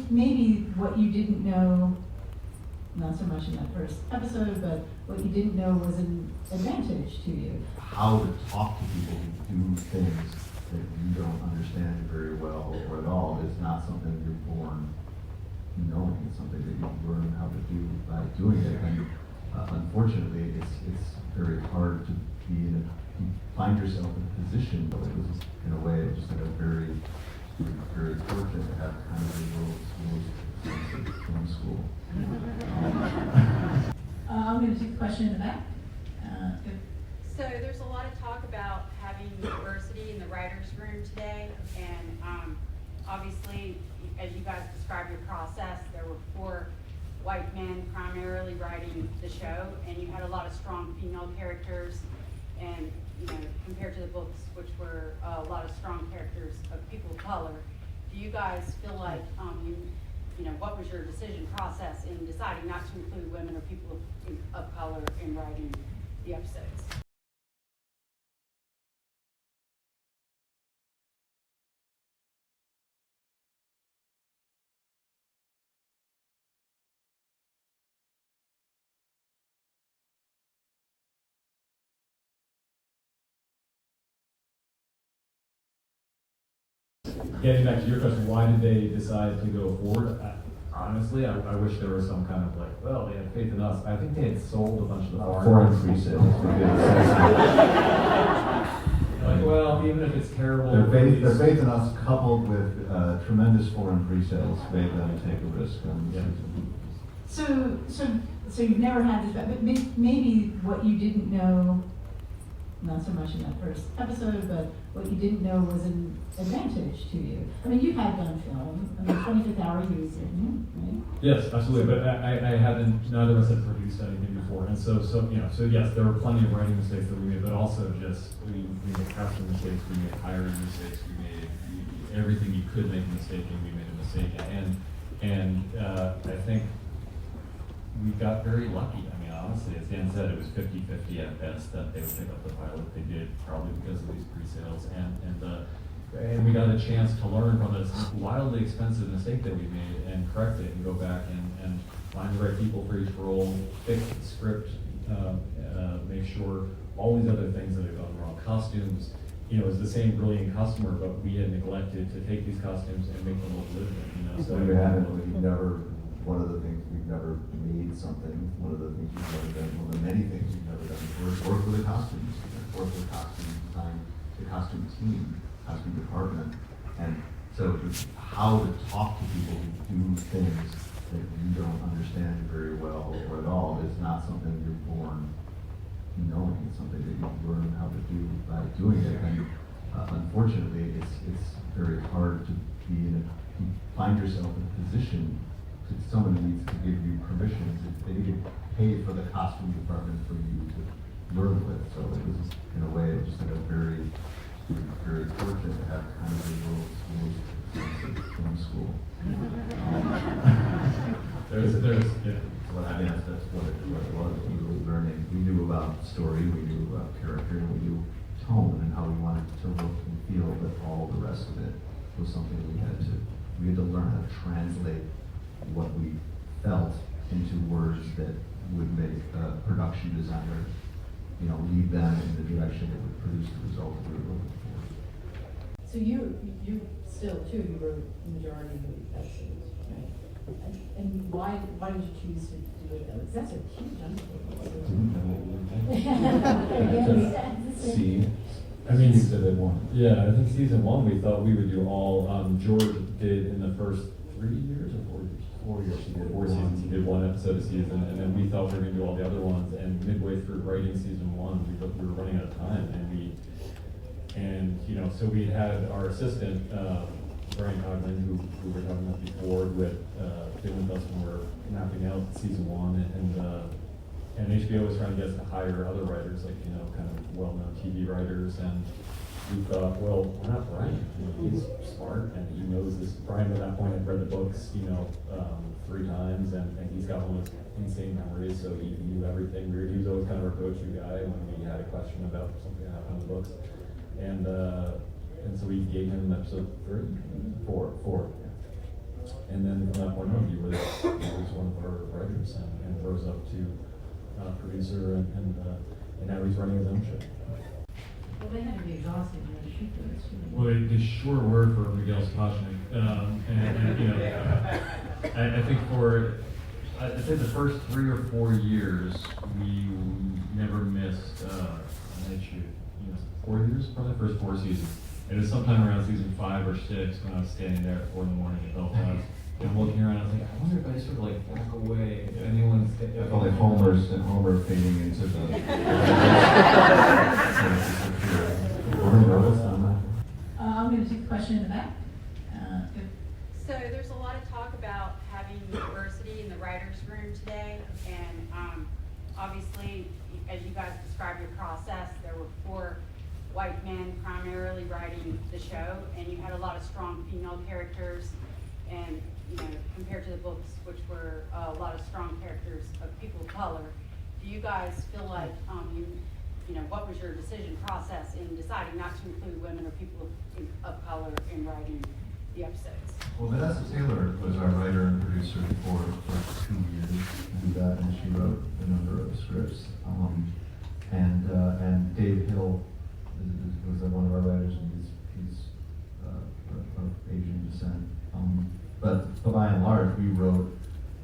maybe what you didn't know, not so much in that first episode, but what you didn't know was an advantage to you. How to talk to people who do things that you don't understand very well or at all is not something you're born knowing. It's something that you learn how to do by doing it. And unfortunately, it's very hard to find yourself in a position. But it was, in a way, just like a very, very fortunate to have kind of the world's film school. I'm going to take the question in the back. So there's a lot of talk about having diversity in the writer's room today, and obviously, as you guys described your process, there were 4 white men primarily writing the show, and you had a lot of strong female characters, and compared to the books, which were a lot of strong characters of people of color. Do you guys feel like what was your decision process in deciding not to include women or people of color in writing the episodes? Getting back to your question, why did they decide to go forward? Honestly, I wish there was some kind of well, they had faith in us. I think they had sold a bunch of the foreign pre-sales. Well, even if it's terrible. Their faith in us, coupled with tremendous foreign pre-sales, made them take a risk. So you've never had this, but maybe what you didn't know, not so much in that first episode, but what you didn't know was an advantage to you. I mean, you had done film. I mean, 25th Hour you was in, right? Yes, absolutely. But I hadn't. Neither of us had produced anything before, and so yes, there were plenty of writing mistakes that we made, but also just we made casting mistakes, we made hiring mistakes, we made everything you could make a mistake in. We made a mistake, and I think we got very lucky. I mean, honestly, as Dan said, it was 50-50 at best that they would pick up the pilot. They did, probably because of these pre-sales, and we got a chance to learn from this wildly expensive mistake that we made and correct it and go back and find the right people for each role, fix the script, make sure all these other things that had gone wrong. Costumes, it was the same brilliant customer, but we had neglected to take these costumes and make them look legitimate. So you haven't, one of the things we've never made something, one of the things we've never done, one of the many things we've never done is work with the costumes, work with costume design, the costume team, costume department. And so just how to talk to people who do things that you don't understand very well or at all is not something you're born knowing. It's something that you learn how to do by doing it. And unfortunately, it's very hard to find yourself in a position. Someone needs to give you permission. They need to pay for the costume department for you to learn with. So it was, in a way, just like a very, very fortunate to have kind of the world's film school. What I guess that's what it was. We were learning. We knew about story, we knew about character, and we knew tone and how we wanted to look and feel. But all the rest of it was something we had to learn how to translate what we felt into words that would make a production designer, lead them in the direction that would produce the result that we were looking for. So you still too, you wrote the majority of the episodes, right? And why did you choose to do it though? Because that's a huge undertaking. See, I mean, season 1. Yeah, I think season 1 we thought we would do all. George did in the first 3 years or 4 years. 4 years. He did 4 seasons. He did 1 episode a season, and then we thought we were going to do all the other ones. And midway through writing season 1, we were running out of time, so we had our assistant Brian Coughlin, who we were talking about before, with Dylan Dustin, were mapping out season 1, and HBO was trying to get us to hire other writers, kind of well-known TV writers, and we thought, well, we're not Brian. He's smart, and he knows this. Brian at that point had read the books, 3 times, and he's got one of those insane memories, so he knew everything. He was always kind of our go-to guy when we had a question about something that happened in the books, and so we gave him episode 4, And then from that point on, he was one of our writers and rose up to producer and now he's running his own show. Well, they had to be exhausting to shoot those, too. Well, the short word for Miguel Sapochnik, and you know, I think I'd say the first 3 or 4 years, we never missed a night shoot. 4 years, probably the first 4 seasons. It was sometime around season 5 or 6 when I was standing there at 4 in the morning at Belfast and looking around. I was like, I wonder if I sort of like back away, if anyone's. I felt like Homer fading into the. I'm going to take the question in the back. So there's a lot of talk about having diversity in the writer's room today, and obviously, as you guys described your process, there were 4 white men primarily writing the show, and you had a lot of strong female characters, and compared to the books, which were a lot of strong characters of people of color. Do you guys feel like what was your decision process in deciding not to include women or people of color in writing the episodes? Well, Vanessa Taylor was our writer and producer for 2 years, and she wrote a number of scripts. And Dave Hill was one of our writers, and he's of Asian descent. But by and large, we wrote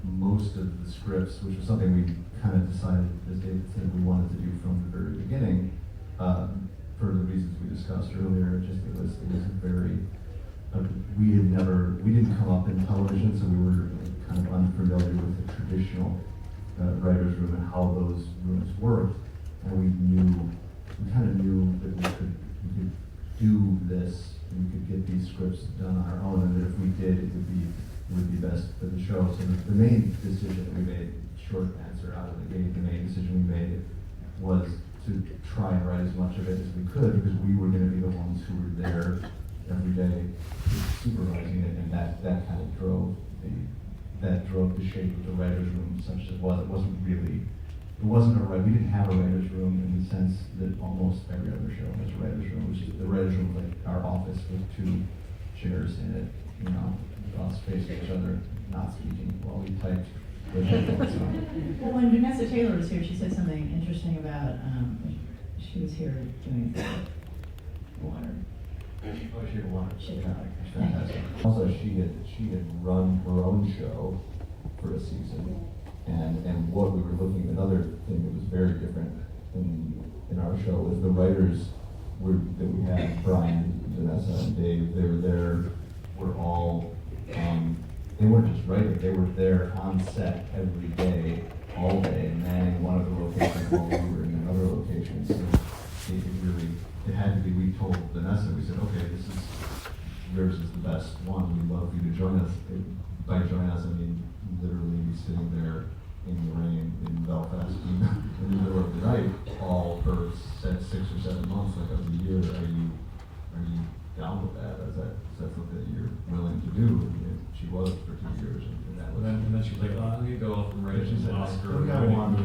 most of the scripts, which was something we kind of decided, as David said, we wanted to do from the very beginning, for the reasons we discussed earlier. It was a very we didn't come up in television, so we were kind of unfamiliar with the traditional writer's room and how those rooms worked, and we kind of knew that we could do this, and we could get these scripts done on our own, and that if we did, it would be best for the show. So the main decision that we made, short answer out of the gate, the main decision we made was to try and write as much of it as we could, because we were going to be the ones who were there every day supervising it, and that kind of drove the shape of the writer's room, such as we didn't have a writer's room in the sense that almost every other show has a writer's room, which is the writer's room like our office with 2 chairs in it, us facing each other, not speaking while we typed with headphones on. Well, when Vanessa Taylor was here, she said something interesting about, she was here doing water. Oh, she had one. She had one. Fantastic. Also, she had run her own show for a season, and what we were looking at, another thing that was very different in our show was the writers that we had, Brian, Vanessa, and Dave. They were there. Were all they weren't just writing; they were there on set every day, all day, manning one of the locations while we were in another location. So it had to be. We told Vanessa, we said, okay, yours is the best one. We'd love for you to join us. By join us, I mean literally sitting there in the rain in Belfast in the middle of the night, all for 6 or 7 months, like of the year. Are you down with that? Is that something that you're willing to do? And she was for 2 years, and that was. And then she was like, oh, I'm gonna go off and write She an said, Oscar. I want to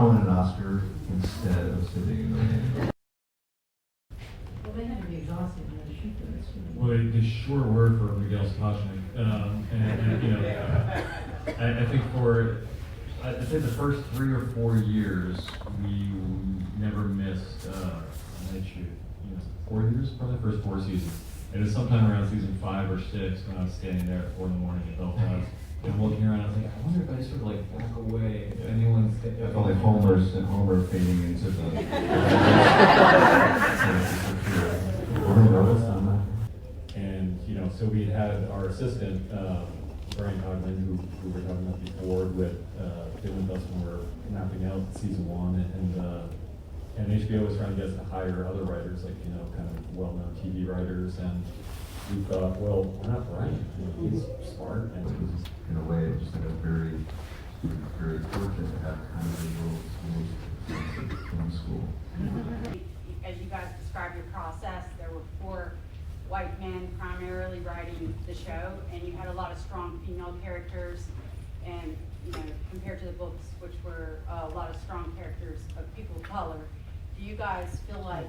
win an Oscar instead of sitting in the rain. Well, they had to be exhausting to shoot those, too. Well, the short word for Miguel Sapochnik, I think I'd say the first 3 or 4 years, we never missed a night shoot. 4 years, probably the first 4 seasons. It was sometime around season 5 or 6 when I was standing there at 4 in the morning at Belfast and looking around. I was like, I wonder if I sort of like back away, if anyone's. I felt like Homer fading into the. And so we had our assistant Brian Coughlin, who we were talking about before, with been with us when we're mapping out season 1, and HBO was trying to get us to hire other writers, like kind of well-known TV writers, and we thought, well, why not Brian? He's smart, and In a way, just like a very, very fortunate to have kind of the rules from school. As you guys described your process, there were 4 white men primarily writing the show, and you had a lot of strong female characters, and compared to the books, which were a lot of strong characters of people of color. Do you guys feel like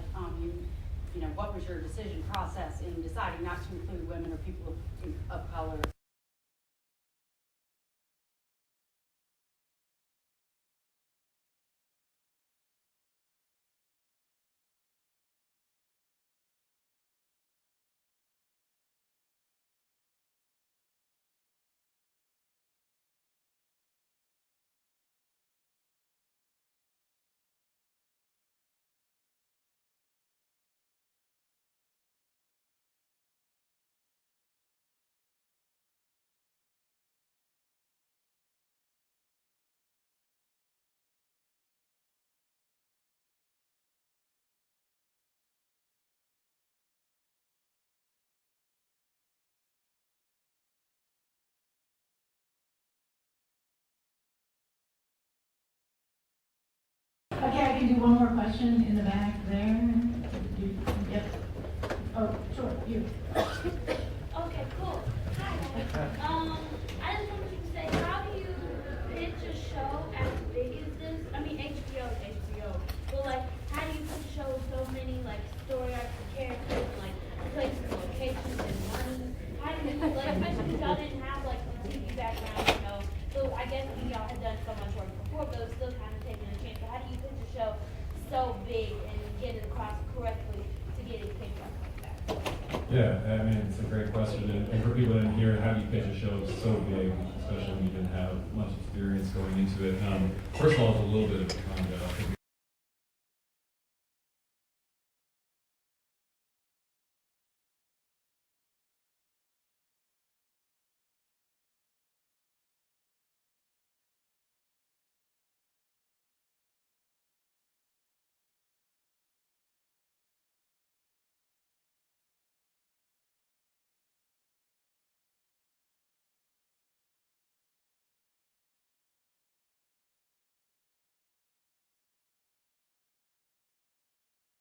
you know, what was your decision process in deciding not to include women or people of color? Okay, I can do one more question in the back there. Yep. Oh, sure, you. Okay, cool. Hi, guys. I just wanted to say, how do you pitch a show as big as this? I mean, HBO is HBO, but like, how do you pitch a show with so many like story arcs and characters and like places, locations, and money? How do you like, especially because y'all didn't have like the TV background, you know? So I guess y'all had done so much work before, but it was still kind of taking a chance. So how do you pitch a show so big and get it across correctly to get it picked up like that? Yeah, I mean, it's a great question, and for people in here, how do you pitch a show so big, especially when you didn't have much experience going into it? First of all, it's a little bit of a concept. I think